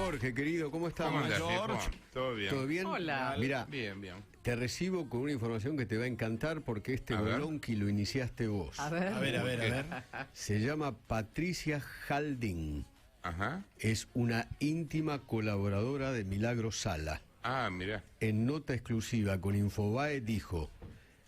Jorge, querido, ¿cómo estás? ¿Cómo andás, George? viejo? ¿Todo bien? ¿Todo bien? Hola. Mira, Bien, bien. te recibo con una información que te va a encantar porque este A ver. bolonqui lo iniciaste vos. A ver. A ver. Se llama Patricia Halding. Ajá. Es una íntima colaboradora de Milagro Sala. Ah, mirá. En nota exclusiva con Infobae dijo: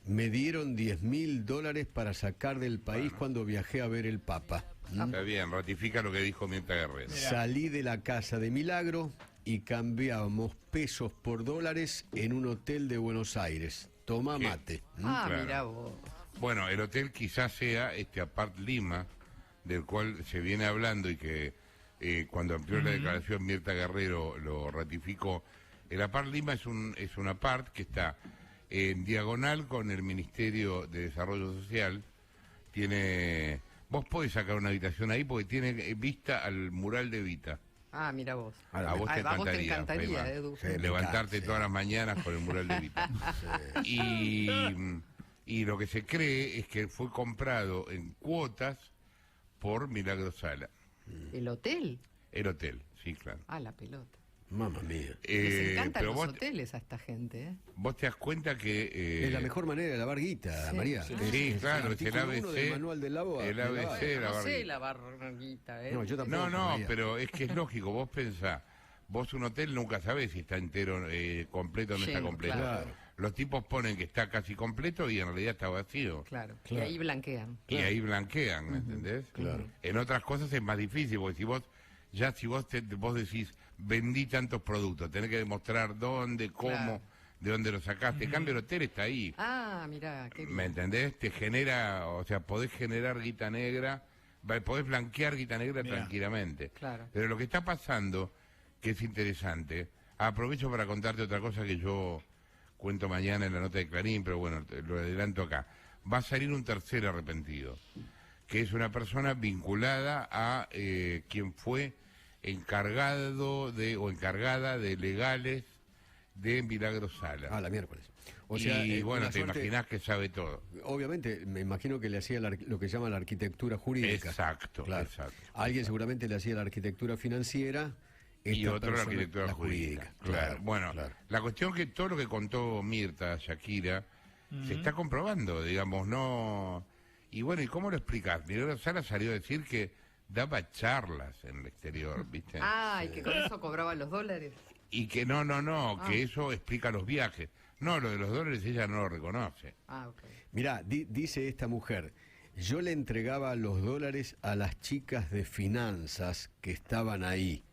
me dieron $10.000 para sacar del país cuando viajé a ver el Papa. Está bien, ratifica lo que dijo Mirta Guerrero. Salí de la casa de Milagro y cambiamos pesos por dólares en un hotel de Buenos Aires. Toma ¿Qué? mate. Ah, Claro. mira vos. Bueno, el hotel quizás sea este Apart Lima, del cual se viene hablando y que cuando amplió la declaración Mirta Guerrero lo ratificó. El Apart Lima es un apart que está en diagonal con el Ministerio de Desarrollo Social. Vos podés sacar una habitación ahí porque tiene vista al mural de Evita. Ah, mira vos. A vos te A vos te encantaría, encantaría, Feynman. Edu. Sí. Levantarte Sí. todas las mañanas con el mural de Evita. Y lo que se cree es que fue comprado en cuotas por Milagro Sala. ¿El hotel? El hotel, sí, claro. Ah, la pelota. Mamma mía. Les encantan pero los vos, hoteles a esta gente, ¿eh? vos te das cuenta que... Es la mejor manera de lavar guita, Sí, María. sí. Sí, claro, es el artículo 1 del ABC. manual del lavado. El ABC, la No sé barguita. la barranquita, ¿eh? No, yo tampoco. No, María. pero es que es lógico, vos pensás, vos un hotel nunca sabés si está entero, completo o no está Lleno, completo. claro. Los tipos ponen que está casi completo y en realidad está vacío. Claro. Claro. Y ahí blanquean. Y ahí blanquean, ¿me entendés? Claro. En otras cosas es más difícil, porque si vos vos decís, vendí tantos productos, tenés que demostrar dónde, cómo, Claro. de dónde lo sacaste. En cambio, el hotel está ahí. Ah, mira, qué ¿Me bien. entendés? Te genera, o sea, podés generar guita negra, podés blanquear guita negra Mirá. tranquilamente. Claro. Pero lo que está pasando, que es interesante, aprovecho para contarte otra cosa que yo cuento mañana en la nota de Clarín, pero bueno, lo adelanto acá. Va a salir un tercer arrepentido, que es una persona vinculada a quien fue encargada de legales de Milagro Sala. Ah, la miércoles. O sea, y bueno, una te suerte- imaginás que sabe todo. Obviamente, me imagino que le hacía lo que llama la arquitectura jurídica. Exacto, Claro. exacto. Alguien seguramente le hacía la arquitectura financiera. Y esta otro la persona, arquitectura la jurídica. Claro. Bueno, claro. la cuestión que todo lo que contó Mirta, Shakira, se está comprobando, digamos, no... Y bueno, ¿y cómo lo explicás? Milagro Sala salió a decir que daba charlas en el exterior, ¿viste? Ah, y que con eso cobraban los dólares. Y que que eso explica los viajes. No, lo de los dólares ella no lo reconoce. Ah, ok. Mirá, dice esta mujer: yo le entregaba los dólares a las chicas de finanzas que estaban ahí.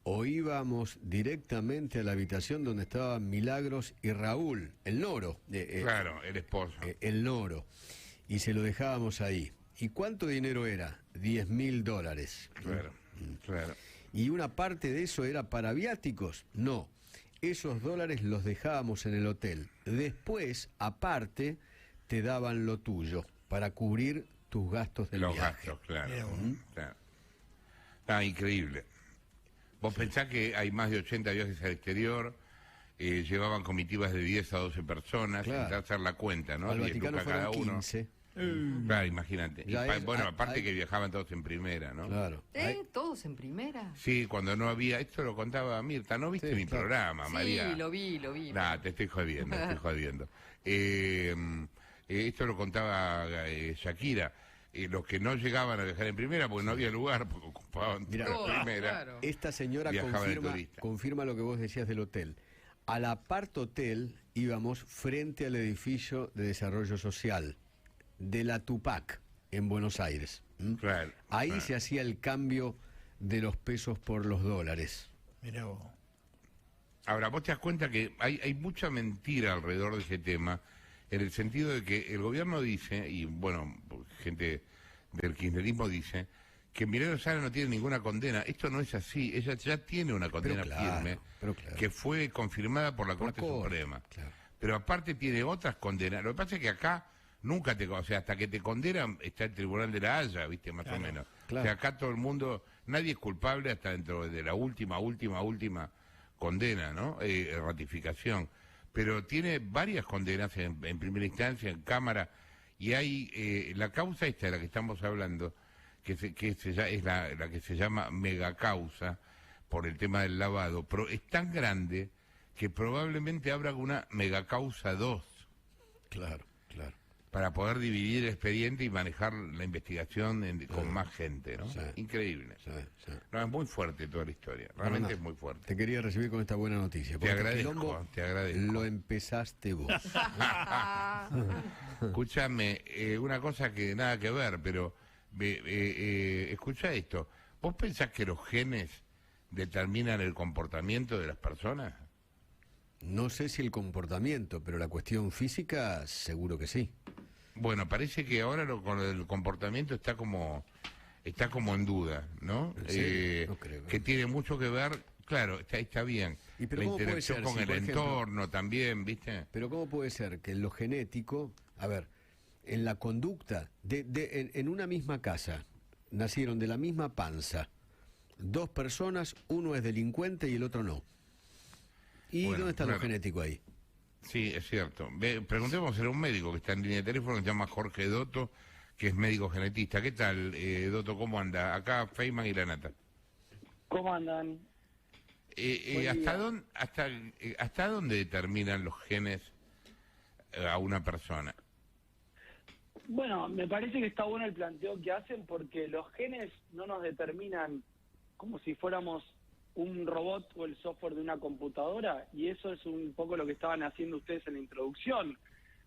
O íbamos directamente a la habitación donde estaban Milagros y Raúl, el Noro. Claro, el esposo. El Noro. Y se lo dejábamos ahí. ¿Y cuánto dinero era? $10.000. Claro, claro. ¿Y una parte de eso era para viáticos? No. Esos dólares los dejábamos en el hotel. Después, aparte, te daban lo tuyo para cubrir tus gastos del Los viaje. gastos, claro. Mira vos. Claro. Ah, increíble. Vos pensás que hay más de 80 viajes al exterior, llevaban comitivas de 10 a 12 personas, Claro. intentar hacer la cuenta, ¿no? Al 10 Vaticano lucas cada fueron uno. 15. Claro, imagínate. Y Ya es- bueno, hay- aparte hay- que viajaban todos en primera, ¿no? Claro. ¿Todos en primera? Sí, cuando no había, esto lo contaba Mirta, ¿no viste Sí, mi claro. programa, María? Sí, lo vi. Nah, te estoy jodiendo, te estoy jodiendo. Esto lo contaba Shakira. Los que no llegaban a viajar en primera porque no había lugar, porque ocupaban Mirá. toda la Todas, primera. claro. Esta señora Viajaba de turista. confirma lo que vos decías del hotel. Al apart hotel íbamos frente al edificio de desarrollo social de la Tupac en Buenos Aires. ¿m? Claro, Ahí claro. se hacía el cambio de los pesos por los dólares. Mirá vos. Ahora, vos te das cuenta que hay mucha mentira alrededor de ese tema, en el sentido de que el gobierno dice, y bueno, gente del kirchnerismo dice, que Milagro Sala no tiene ninguna condena. Esto no es así, ella ya tiene una condena claro, firme, pero claro. que fue confirmada por la Por la Corte Corte, Suprema. claro. Pero aparte tiene otras condenas. Lo que pasa es que acá nunca o sea, hasta que te condenan está el Tribunal de la Haya, ¿viste? Más o menos. claro. O sea, acá todo el mundo, nadie es culpable hasta dentro de la última condena, ¿no? Ratificación. Pero tiene varias condenas en primera instancia, en Cámara, y hay la causa esta de la que estamos hablando, es la que se llama megacausa, por el tema del lavado, pero es tan grande que probablemente habrá una megacausa 2. Claro, claro. Para poder dividir el expediente y manejar la investigación con más gente, ¿no? Sí. Increíble. Sí, sí. No, es muy fuerte toda la historia, realmente es muy fuerte. Te quería recibir con esta buena noticia. Te porque agradezco, quilombo te agradezco. Lo empezaste vos. Escúchame, una cosa que nada que ver, pero escucha esto. ¿Vos pensás que los genes determinan el comportamiento de las personas? No sé si el comportamiento, pero la cuestión física seguro que sí. Bueno, parece que ahora con el comportamiento está como en duda, ¿no? ¿En serio? No creo. Que tiene mucho que ver, claro, está bien. ¿Y pero la cómo puede interacción ser con si, el por ejemplo, entorno también, ¿viste? Pero ¿cómo puede ser que en lo genético, a ver, en la conducta, en una misma casa, nacieron de la misma panza, dos personas, uno es delincuente y el otro no? ¿Y Bueno, dónde está claro. lo genético ahí? Sí, es cierto. Preguntemos a un médico que está en línea de teléfono, que se llama Jorge Dotto, que es médico genetista. ¿Qué tal, Dotto? ¿Cómo anda? Acá Feynman y la Nata. ¿Cómo andan? ¿Hasta dónde determinan los genes a una persona? Bueno, me parece que está bueno el planteo que hacen porque los genes no nos determinan como si fuéramos un robot o el software de una computadora, y eso es un poco lo que estaban haciendo ustedes en la introducción.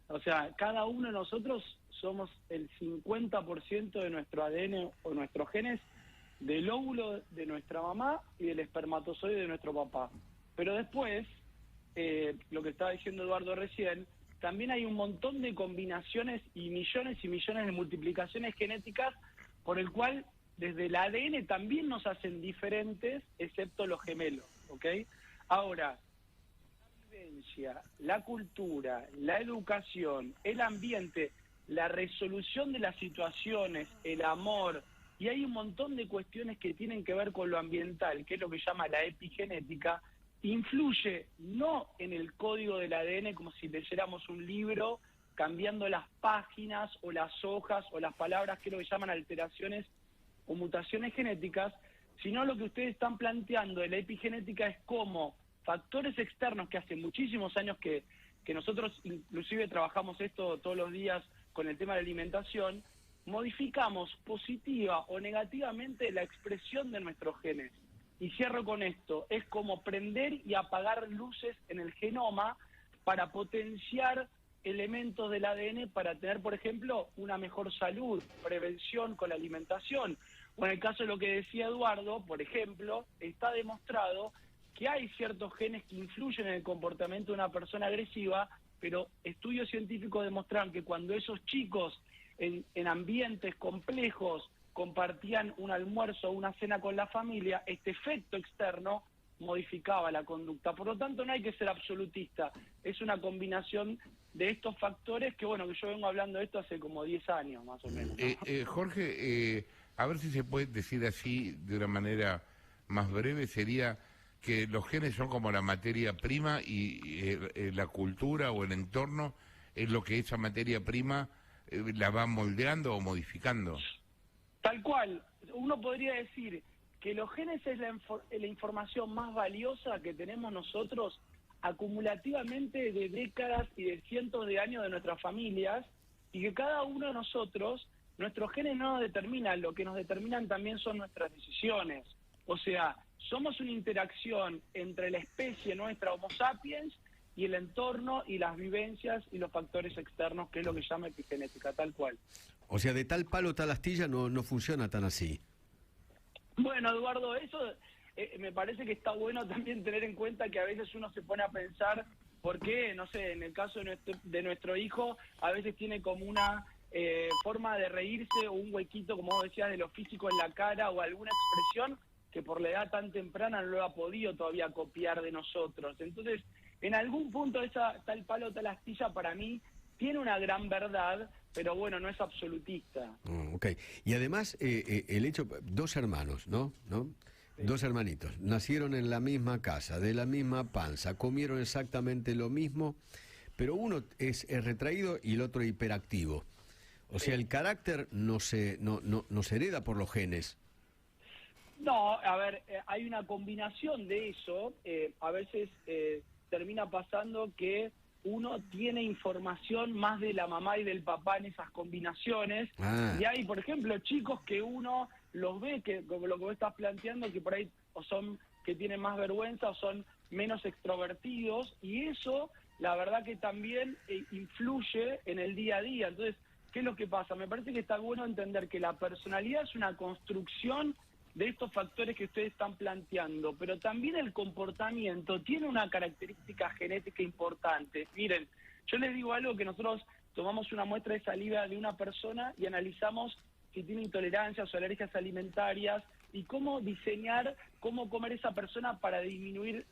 O sea, cada uno de nosotros somos el 50% de nuestro ADN o nuestros genes del óvulo de nuestra mamá y del espermatozoide de nuestro papá. Pero después, lo que estaba diciendo Eduardo recién, también hay un montón de combinaciones y millones de multiplicaciones genéticas por el cual desde el ADN también nos hacen diferentes, excepto los gemelos, ¿ok? Ahora, la vivencia, la cultura, la educación, el ambiente, la resolución de las situaciones, el amor, y hay un montón de cuestiones que tienen que ver con lo ambiental, que es lo que llama la epigenética, influye no en el código del ADN como si leyéramos un libro, cambiando las páginas o las hojas o las palabras, que es lo que llaman alteraciones o mutaciones genéticas, sino lo que ustedes están planteando de la epigenética es cómo factores externos, que hace muchísimos años que nosotros inclusive trabajamos esto todos los días con el tema de la alimentación, modificamos positiva o negativamente la expresión de nuestros genes. Y cierro con esto, es como prender y apagar luces en el genoma para potenciar elementos del ADN para tener, por ejemplo, una mejor salud, prevención con la alimentación. O en el caso de lo que decía Eduardo, por ejemplo, está demostrado que hay ciertos genes que influyen en el comportamiento de una persona agresiva, pero estudios científicos demostraron que cuando esos chicos en ambientes complejos compartían un almuerzo o una cena con la familia, este efecto externo modificaba la conducta. Por lo tanto, no hay que ser absolutista. Es una combinación de estos factores que, bueno, que yo vengo hablando de esto hace como 10 años, más o menos, ¿no? Jorge, a ver si se puede decir así de una manera más breve, sería que los genes son como la materia prima y la cultura o el entorno es lo que esa materia prima la va moldeando o modificando. Tal cual. Uno podría decir que los genes es la información más valiosa que tenemos nosotros acumulativamente de décadas y de cientos de años de nuestras familias, y que cada uno de nosotros, nuestros genes no nos determinan, lo que nos determinan también son nuestras decisiones. O sea, somos una interacción entre la especie nuestra Homo sapiens y el entorno y las vivencias y los factores externos, que es lo que llama epigenética, tal cual. O sea, de tal palo, tal astilla no funciona tan así. Bueno, Eduardo, eso me parece que está bueno también tener en cuenta que a veces uno se pone a pensar por qué, no sé, en el caso de nuestro hijo, a veces tiene como una forma de reírse o un huequito, como vos decías, de lo físico en la cara o alguna expresión que por la edad tan temprana no lo ha podido todavía copiar de nosotros. Entonces, en algún punto esa tal palo, tal astilla para mí tiene una gran verdad, pero bueno, no es absolutista. Ok. Y además, el hecho, dos hermanos, ¿no? Sí. Dos hermanitos, nacieron en la misma casa, de la misma panza, comieron exactamente lo mismo, pero uno es retraído y el otro hiperactivo. O sea, el carácter no se hereda por los genes. No, a ver, hay una combinación de eso. A veces termina pasando que uno tiene información más de la mamá y del papá en esas combinaciones. Y hay, por ejemplo, chicos que uno los ve, que como lo que vos estás planteando, que por ahí o son que tienen más vergüenza o son menos extrovertidos, y eso, la verdad que también influye en el día a día. Entonces, ¿qué es lo que pasa? Me parece que está bueno entender que la personalidad es una construcción de estos factores que ustedes están planteando, pero también el comportamiento tiene una característica genética importante. Miren, yo les digo algo, que nosotros tomamos una muestra de saliva de una persona y analizamos si tiene intolerancias o alergias alimentarias y cómo diseñar, cómo comer esa persona para disminuir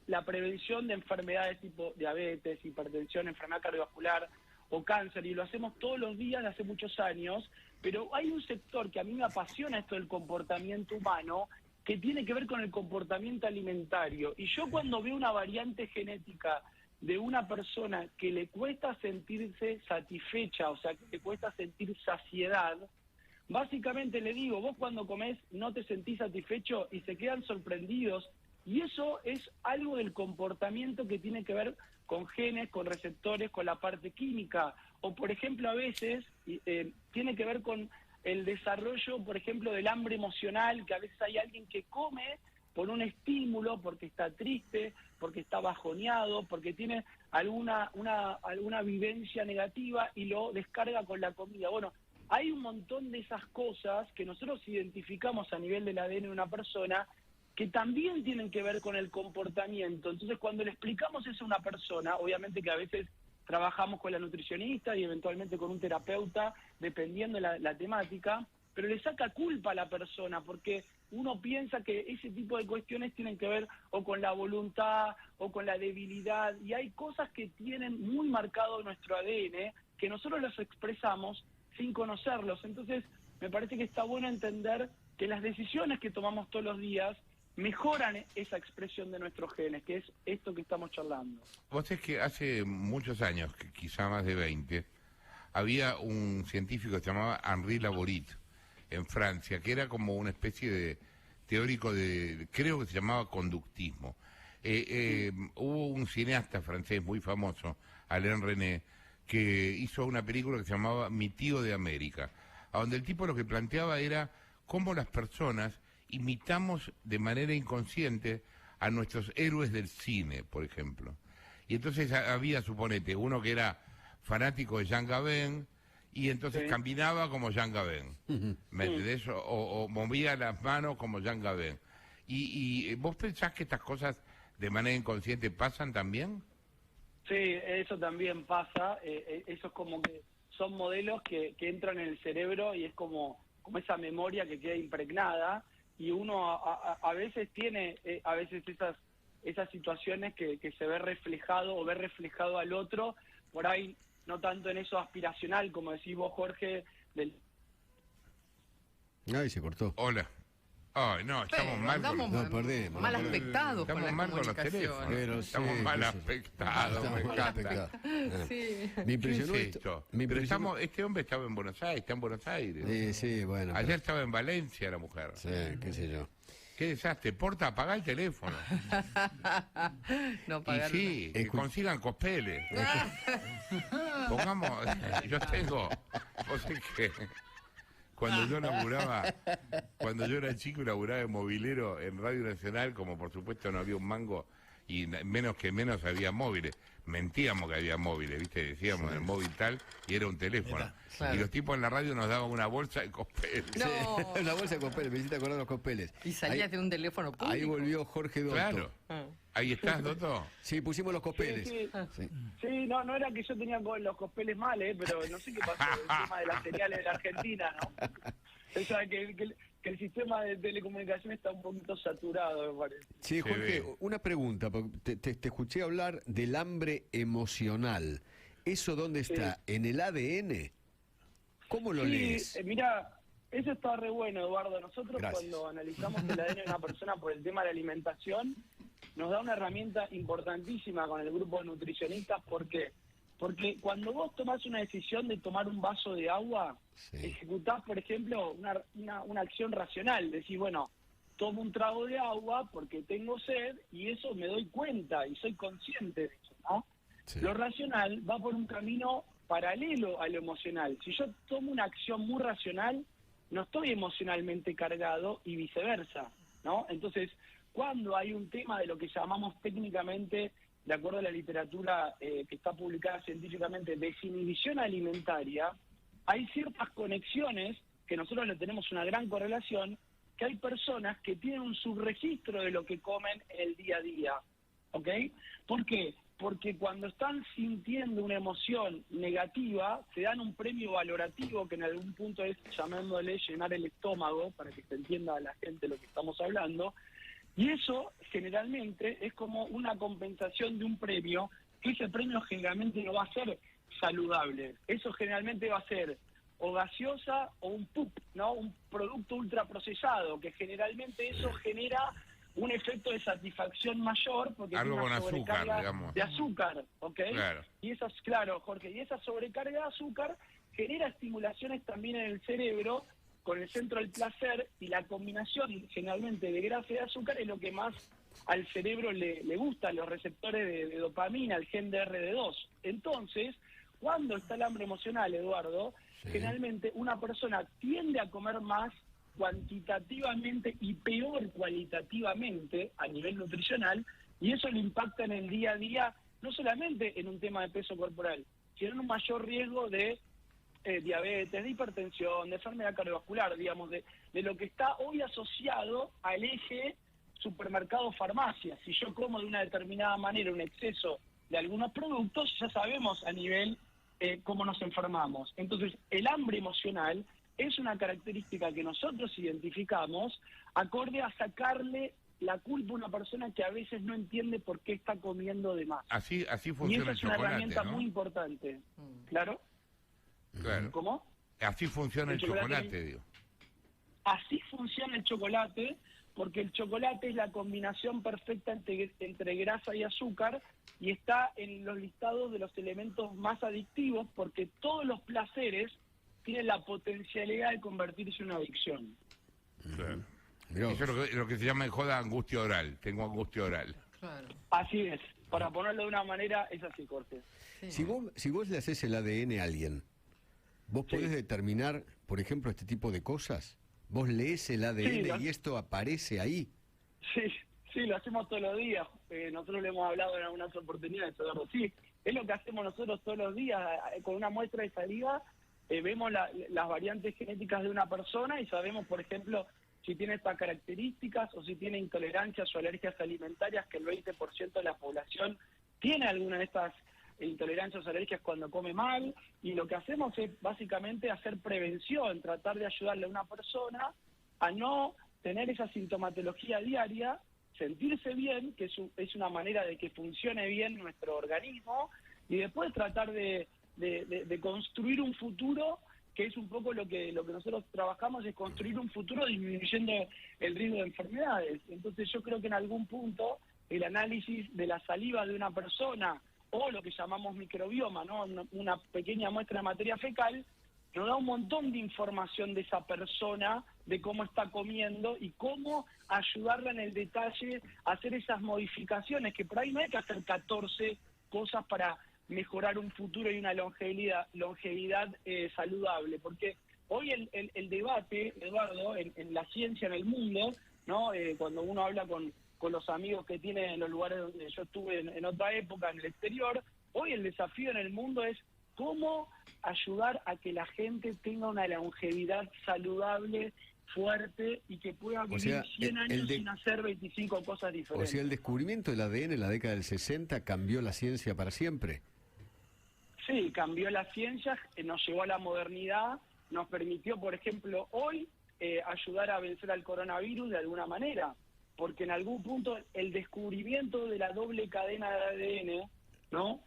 la prevención de enfermedades tipo diabetes, hipertensión, enfermedad cardiovascular o cáncer, y lo hacemos todos los días de hace muchos años. Pero hay un sector que a mí me apasiona, esto del comportamiento humano, que tiene que ver con el comportamiento alimentario. Y yo cuando veo una variante genética de una persona que le cuesta sentirse satisfecha, o sea, que le cuesta sentir saciedad, básicamente le digo, vos cuando comés no te sentís satisfecho, y se quedan sorprendidos. Y eso es algo del comportamiento que tiene que ver con genes, con receptores, con la parte química. O, por ejemplo, a veces tiene que ver con el desarrollo, por ejemplo, del hambre emocional, que a veces hay alguien que come por un estímulo, porque está triste, porque está bajoneado, porque tiene alguna vivencia negativa y lo descarga con la comida. Bueno, hay un montón de esas cosas que nosotros identificamos a nivel del ADN de una persona que también tienen que ver con el comportamiento. Entonces, cuando le explicamos eso a una persona, obviamente que a veces trabajamos con la nutricionista y eventualmente con un terapeuta, dependiendo de la temática, pero le saca culpa a la persona, porque uno piensa que ese tipo de cuestiones tienen que ver o con la voluntad o con la debilidad, y hay cosas que tienen muy marcado nuestro ADN, que nosotros los expresamos sin conocerlos. Entonces, me parece que está bueno entender que las decisiones que tomamos todos los días mejoran esa expresión de nuestros genes, que es esto que estamos charlando. Vos sabés que hace muchos años, quizá más de 20, había un científico que se llamaba Henri Laborit, en Francia, que era como una especie de teórico creo que se llamaba conductismo. Hubo un cineasta francés muy famoso, Alain René, que hizo una película que se llamaba Mi tío de América, a donde el tipo lo que planteaba era cómo las personas imitamos de manera inconsciente a nuestros héroes del cine, por ejemplo. Y entonces había, suponete, uno que era fanático de Jean Gabin, y entonces caminaba como Jean Gabin, ¿me entendés? O movía las manos como Jean Gabin. ¿Y vos pensás que estas cosas de manera inconsciente pasan también? Sí, eso también pasa. Eso es como que son modelos que entran en el cerebro, y es como esa memoria que queda impregnada. Y uno a veces tiene a veces esas situaciones que se ve reflejado o ve reflejado al otro, por ahí no tanto en eso aspiracional, como decís vos, Jorge. Ay, se cortó. Hola. Ay, no, estamos mal. No, perdemos. Mal aspectados con Estamos las mal con los comunicaciones. teléfonos. Pero Estamos sí, mal qué sé. aspectados, me Estamos mal encanta. aspectados. Sí. Me ¿Qué impresionó es esto. esto? Me Pero impresionó. este hombre estaba en Buenos Aires, está en Buenos Aires. Sí, bueno. Ayer pero- estaba en Valencia la mujer. Sí, qué sé yo. Qué desastre. Porta, apagá el teléfono. No Y pagar. sí, que consigan cospeles. Pongamos, yo tengo, vos sabés que cuando yo era chico y laburaba de movilero en Radio Nacional, como por supuesto no había un mango y menos había móviles. Mentíamos que había móviles, ¿viste? Decíamos el móvil tal y era un teléfono. Claro. Y los tipos en la radio nos daban una bolsa de cospeles. No. La bolsa de cospeles, me hiciste acordar de los cospeles. Y salías Ahí- de un teléfono público. Ahí volvió Jorge Dotto. Claro. Ah. Ahí estás, Doto. Sí, pusimos los cospeles. Sí, Sí. sí, no era que yo tenía los cospeles mal, pero no sé qué pasó, el tema de las señales de la Argentina, ¿no? O sea, que el sistema de telecomunicación está un poquito saturado, me parece. Sí, Se Jorge, ve. una pregunta, porque te escuché hablar del hambre emocional. ¿Eso dónde está? ¿En el ADN? ¿Cómo lo lees? Mira, eso está re bueno, Eduardo. Nosotros Gracias. cuando analizamos el ADN de una persona por el tema de la alimentación, nos da una herramienta importantísima con el grupo de nutricionistas. ¿Por qué? Porque cuando vos tomás una decisión de tomar un vaso de agua, Sí. ejecutás, por ejemplo, una acción racional. Decís, bueno, tomo un trago de agua porque tengo sed y eso me doy cuenta y soy consciente de eso, ¿no? Sí. Lo racional va por un camino paralelo a lo emocional. Si yo tomo una acción muy racional, no estoy emocionalmente cargado y viceversa, ¿no? Entonces, cuando hay un tema de lo que llamamos técnicamente, de acuerdo a la literatura que está publicada científicamente, desinhibición alimentaria, hay ciertas conexiones que nosotros le tenemos una gran correlación, que hay personas que tienen un subregistro de lo que comen el día a día, ¿ok? ¿Por qué? Porque cuando están sintiendo una emoción negativa, se dan un premio valorativo que en algún punto es, llamándole, llenar el estómago, para que se entienda a la gente lo que estamos hablando, y eso generalmente es como una compensación de un premio, que ese premio generalmente no va a ser saludable, eso generalmente va a ser o gaseosa o un PUP, ¿no? Un producto ultraprocesado, que generalmente eso genera un efecto de satisfacción mayor porque algo tiene una con azúcar, sobrecarga digamos. de azúcar, ¿ok? Claro. Y esas, claro, Jorge, y esa sobrecarga de azúcar genera estimulaciones también en el cerebro con el centro del placer, y la combinación generalmente de grasa y de azúcar es lo que más al cerebro le gusta, los receptores de dopamina, el gen de RD2. Entonces, cuando está el hambre emocional, Eduardo, Sí. generalmente una persona tiende a comer más cuantitativamente y peor cualitativamente a nivel nutricional, y eso le impacta en el día a día, no solamente en un tema de peso corporal, sino en un mayor riesgo de diabetes, de hipertensión, de enfermedad cardiovascular, digamos, de lo que está hoy asociado al eje supermercado-farmacia. Si yo como de una determinada manera un exceso de algunos productos, ya sabemos a nivel cómo nos enfermamos. Entonces, el hambre emocional es una característica que nosotros identificamos acorde a sacarle la culpa a una persona que a veces no entiende por qué está comiendo de más. Así Y funciona esa el es una chocolate, herramienta ¿no? muy importante. ¿Claro? Claro. ¿Cómo? Así funciona el chocolate, digo. Así funciona el chocolate, porque el chocolate es la combinación perfecta entre grasa y azúcar, y está en los listados de los elementos más adictivos, porque todos los placeres tienen la potencialidad de convertirse en una adicción. Claro. Mirá Eso vos. es lo que se llama en joda angustia oral. Tengo angustia oral. Claro. Así es. Para ponerlo de una manera, es así, Jorge. Sí. Si vos le haces el ADN a alguien, ¿vos Sí. podés determinar, por ejemplo, este tipo de cosas? ¿Vos lees el ADN Sí, y esto aparece ahí? Sí, lo hacemos todos los días. Nosotros le hemos hablado en algunas oportunidades, Eduardo. Sí, es lo que hacemos nosotros todos los días. Con una muestra de saliva vemos las variantes genéticas de una persona y sabemos, por ejemplo, si tiene estas características o si tiene intolerancias o alergias alimentarias, que el 20% de la población tiene alguna de estas intolerancias o alergias cuando come mal, y lo que hacemos es básicamente hacer prevención, tratar de ayudarle a una persona a no tener esa sintomatología diaria, sentirse bien, que es una manera de que funcione bien nuestro organismo, y después tratar de construir un futuro, que es un poco lo que nosotros trabajamos, es construir un futuro disminuyendo el riesgo de enfermedades. Entonces yo creo que en algún punto el análisis de la saliva de una persona, o lo que llamamos microbioma, ¿no? Una pequeña muestra de materia fecal, nos da un montón de información de esa persona, de cómo está comiendo y cómo ayudarla en el detalle a hacer esas modificaciones, que por ahí no hay que hacer 14 cosas para mejorar un futuro y una longevidad saludable, porque hoy el debate, Eduardo, en la ciencia, en el mundo, ¿no? Cuando uno habla con los amigos que tiene en los lugares donde yo estuve en otra época, en el exterior, hoy el desafío en el mundo es cómo ayudar a que la gente tenga una longevidad saludable, fuerte, y que pueda vivir 100 años sin hacer 25 cosas diferentes. O sea, el descubrimiento del ADN en la década del 60 cambió la ciencia para siempre. Sí, cambió la ciencia, nos llevó a la modernidad, nos permitió, por ejemplo, hoy ayudar a vencer al coronavirus de alguna manera, porque en algún punto el descubrimiento de la doble cadena de ADN, ¿no?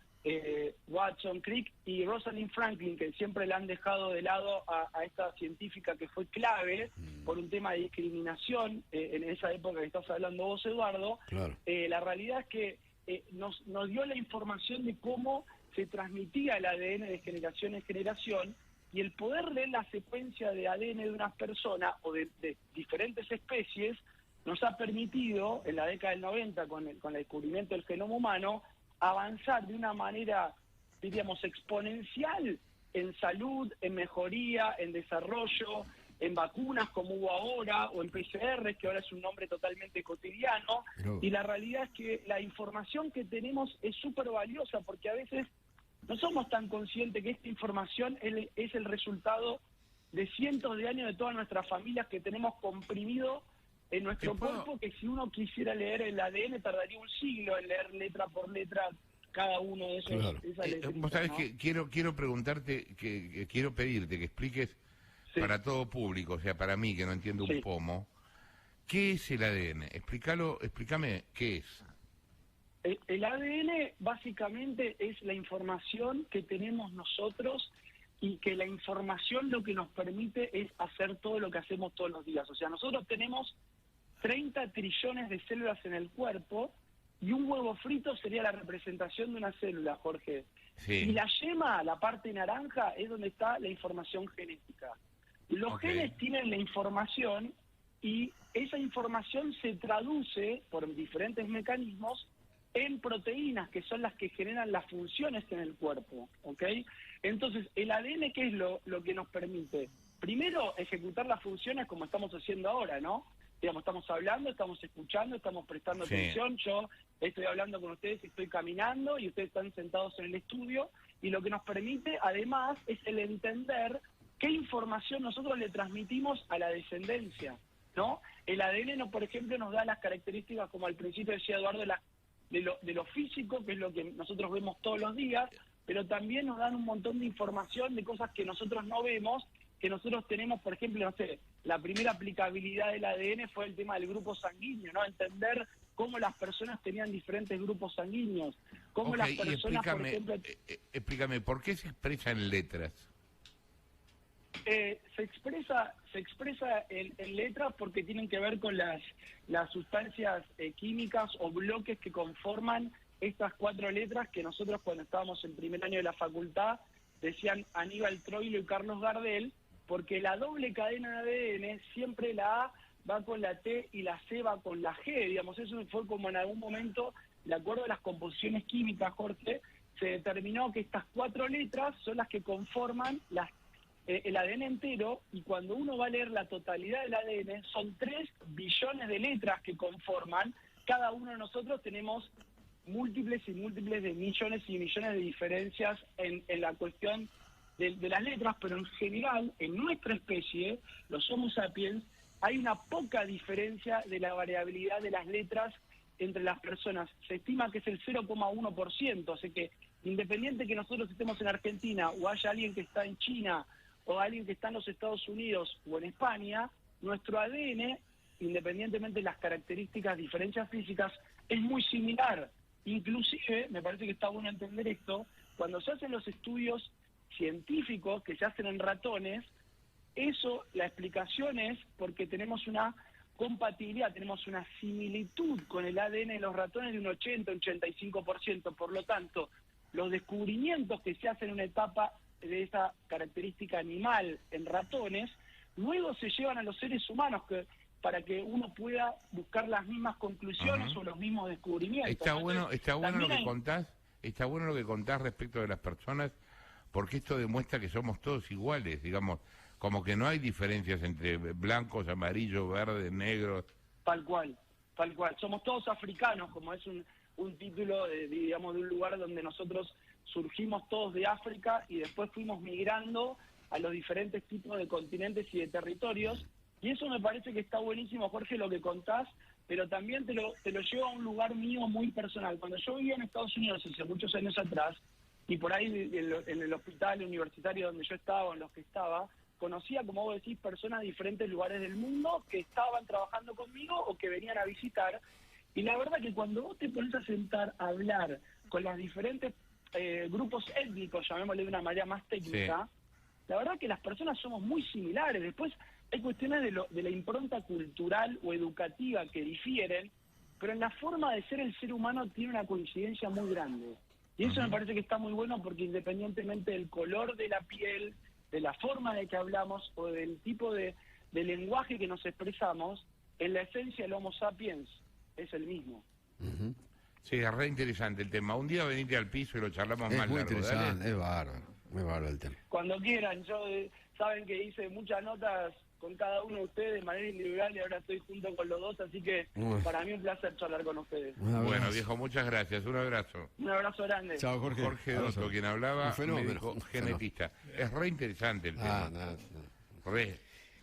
Watson, Crick y Rosalind Franklin, que siempre la han dejado de lado a esta científica que fue clave por un tema de discriminación en esa época que estás hablando vos, Eduardo. Claro. La realidad es que nos dio la información de cómo se transmitía el ADN de generación en generación, y el poder leer la secuencia de ADN de unas personas o de diferentes especies nos ha permitido, en la década del 90, con el descubrimiento del genoma humano, avanzar de una manera, diríamos, exponencial en salud, en mejoría, en desarrollo, en vacunas como hubo ahora, o en PCR, que ahora es un nombre totalmente cotidiano. Y la realidad es que la información que tenemos es súper valiosa, porque a veces no somos tan conscientes que esta información es el resultado de cientos de años de todas nuestras familias que tenemos comprimido en nuestro cuerpo, que si uno quisiera leer el ADN tardaría un siglo en leer letra por letra cada uno de esos. Claro. Esas letritas, Vos sabés ¿no? que quiero preguntarte, que quiero pedirte que expliques Sí. para todo público, o sea, para mí que no entiendo Sí. un pomo, ¿qué es el ADN? Explícame qué es. El ADN básicamente es la información que tenemos nosotros, y que la información lo que nos permite es hacer todo lo que hacemos todos los días. O sea, nosotros tenemos 30 trillones de células en el cuerpo, y un huevo frito sería la representación de una célula, Jorge. Sí. Y la yema, la parte naranja, es donde está la información genética. Los Ok. genes tienen la información, y esa información se traduce por diferentes mecanismos en proteínas, que son las que generan las funciones en el cuerpo, ¿ok? Entonces, el ADN, ¿qué es lo que nos permite? Primero, ejecutar las funciones como estamos haciendo ahora, ¿no? Digamos, estamos hablando, estamos escuchando, estamos prestando Sí. atención. Yo estoy hablando con ustedes, estoy caminando, y ustedes están sentados en el estudio, y lo que nos permite, además, es el entender qué información nosotros le transmitimos a la descendencia, ¿no? El ADN, por ejemplo, nos da las características, como al principio decía Eduardo, de lo físico, que es lo que nosotros vemos todos los días, pero también nos dan un montón de información de cosas que nosotros no vemos, que nosotros tenemos. Por ejemplo, no sé, la primera aplicabilidad del ADN fue el tema del grupo sanguíneo, ¿no? Entender cómo las personas tenían diferentes grupos sanguíneos, cómo Ok, las y personas, por ejemplo... explícame, ¿por qué se expresa en letras? Se expresa en letras porque tienen que ver con las sustancias químicas o bloques que conforman estas 4 letras, que nosotros, cuando estábamos en primer año de la facultad, decían Aníbal Troilo y Carlos Gardel, porque la doble cadena de ADN, siempre la A va con la T y la C va con la G, digamos. Eso fue como en algún momento, de acuerdo a las composiciones químicas, Jorge, se determinó que estas 4 letras son las que conforman el ADN entero, y cuando uno va a leer la totalidad del ADN, son 3 billones de letras que conforman. Cada uno de nosotros tenemos múltiples y múltiples de millones y millones de diferencias en la cuestión de las letras, pero en general, en nuestra especie, los Homo sapiens, hay una poca diferencia de la variabilidad de las letras entre las personas. Se estima que es el 0,1%, así que independiente que nosotros estemos en Argentina, o haya alguien que está en China, o alguien que está en los Estados Unidos o en España, nuestro ADN, independientemente de las características, diferencias físicas, es muy similar. Inclusive, me parece que está bueno entender esto, cuando se hacen los estudios científicos que se hacen en ratones, eso, la explicación es porque tenemos una compatibilidad, tenemos una similitud con el ADN de los ratones de un 80-85%. Por lo tanto, los descubrimientos que se hacen en una etapa de esa característica animal en ratones, luego se llevan a los seres humanos, para que uno pueda buscar las mismas conclusiones o los mismos descubrimientos. Está bueno lo que hay... contás, está bueno lo que contás respecto de las personas, porque esto demuestra que somos todos iguales, digamos, como que no hay diferencias entre blancos, amarillos, verdes, negros. Tal cual. Somos todos africanos, como es un título, digamos, de un lugar donde nosotros surgimos todos de África y después fuimos migrando a los diferentes tipos de continentes y de territorios. Y eso me parece que está buenísimo, Jorge, lo que contás, pero también te lo llevo a un lugar mío muy personal. Cuando yo vivía en Estados Unidos hace muchos años atrás, y por ahí en el hospital universitario donde yo estaba, en los que estaba, conocía, como vos decís, personas de diferentes lugares del mundo que estaban trabajando conmigo o que venían a visitar. Y la verdad que cuando vos te pones a sentar a hablar con los diferentes grupos étnicos, llamémosle de una manera más técnica, la verdad que las personas somos muy similares. Después hay cuestiones de la impronta cultural o educativa que difieren, pero en la forma de ser el ser humano tiene una coincidencia muy grande. Y eso me parece que está muy bueno, porque independientemente del color de la piel, de la forma de que hablamos o del tipo de lenguaje que nos expresamos, en la esencia el Homo sapiens es el mismo. Ujú. Sí, es re interesante el tema. Un día venite al piso y lo charlamos Es más muy largo, interesante, dale. es bárbaro, muy bárbaro el tema. Cuando quieran, yo saben que hice muchas notas con cada uno de ustedes de manera individual y ahora estoy junto con los dos, así que Uf. para mí un placer charlar con ustedes. Un abrazo. Bueno, viejo, muchas gracias. Un abrazo. Un abrazo grande. Chao, Jorge. Jorge Abrazo. Dotto, quien hablaba, Un fenómeno, médico un fenómeno. genetista. Es re interesante el Ah, tema. no. Re.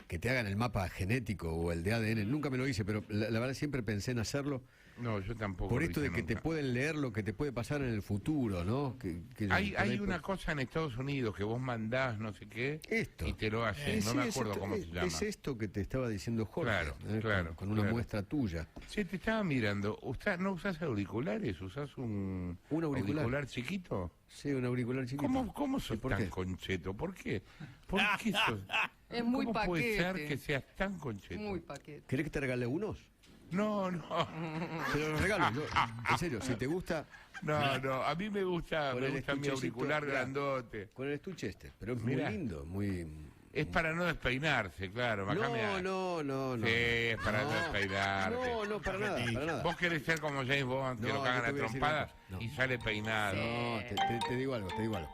Que te hagan el mapa genético o el de ADN. Nunca me lo hice, pero la verdad siempre pensé en hacerlo. No, yo tampoco. Por lo esto hice de que te nunca. pueden leer lo que te puede pasar en el futuro, ¿no? Que Hay por ahí, una cosa en Estados Unidos que vos mandás no sé qué Esto. y te lo hacen. No Sí, me es acuerdo esto, cómo se llama. Es esto que te estaba diciendo Jorge. Claro, claro, Con una claro. muestra tuya. Sí, te estaba mirando. ¿No usás auriculares? ¿Usás un auricular. chiquito? Sí, un auricular chiquito. ¿Cómo sos ¿Y por tan qué? concheto? ¿Por qué? ¿Por qué sos? Es muy ¿Cómo puede ser paquete. que seas tan concheto? Muy paquete. ¿Querés que te regale unos? No, no. Te los regalo. En serio, si te gusta, No, no. A mí me gusta Con mi el estuchecito, auricular mirá. grandote. con el estuche este. Pero es Mirá. muy lindo, muy... Es para no despeinarse, claro. Acá me- No. Sí, es para no despeinarte. No, para nada, para nada. Vos querés ser como James Bond, que No, lo yo cagan te a voy a decir trompada una cosa. No. y sale peinado. No, te digo algo, te digo algo.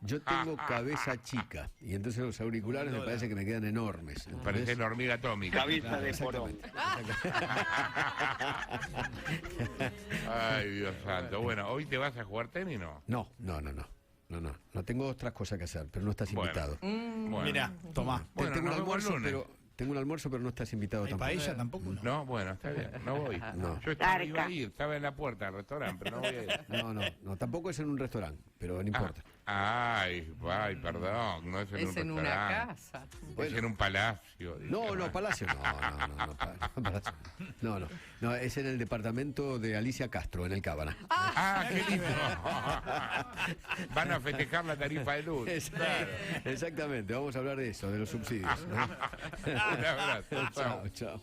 Yo tengo cabeza chica y entonces los auriculares me parece que me quedan enormes. Parece una hormiga atómica. Cabeza de porón. Ay, Dios santo. Bueno, ¿hoy te vas a jugar tenis no? No. No tengo otras cosas que hacer, pero no estás Bueno. invitado. Bueno. Mirá, tomá. Bueno, tengo un nos vemos el almuerzo, lunes. tengo un almuerzo, pero no estás invitado ¿Hay tampoco. paella tampoco? No. No, bueno, está bien, no voy. No. Yo iba a ir, estaba en la puerta del restaurante, pero no voy a ir. No, tampoco es en un restaurante, pero no importa. Ay, perdón, no es en un Es en una restaurante. casa. Es en un palacio. dije, No, bueno. Palacio Palacio. No, es en el departamento de Alicia Castro, en el Cábana. Ah, qué lindo. Van a festejar la tarifa de luz. Claro. Exactamente, vamos a hablar de eso, de los subsidios. ¿no? Un abrazo. Chao. Chao.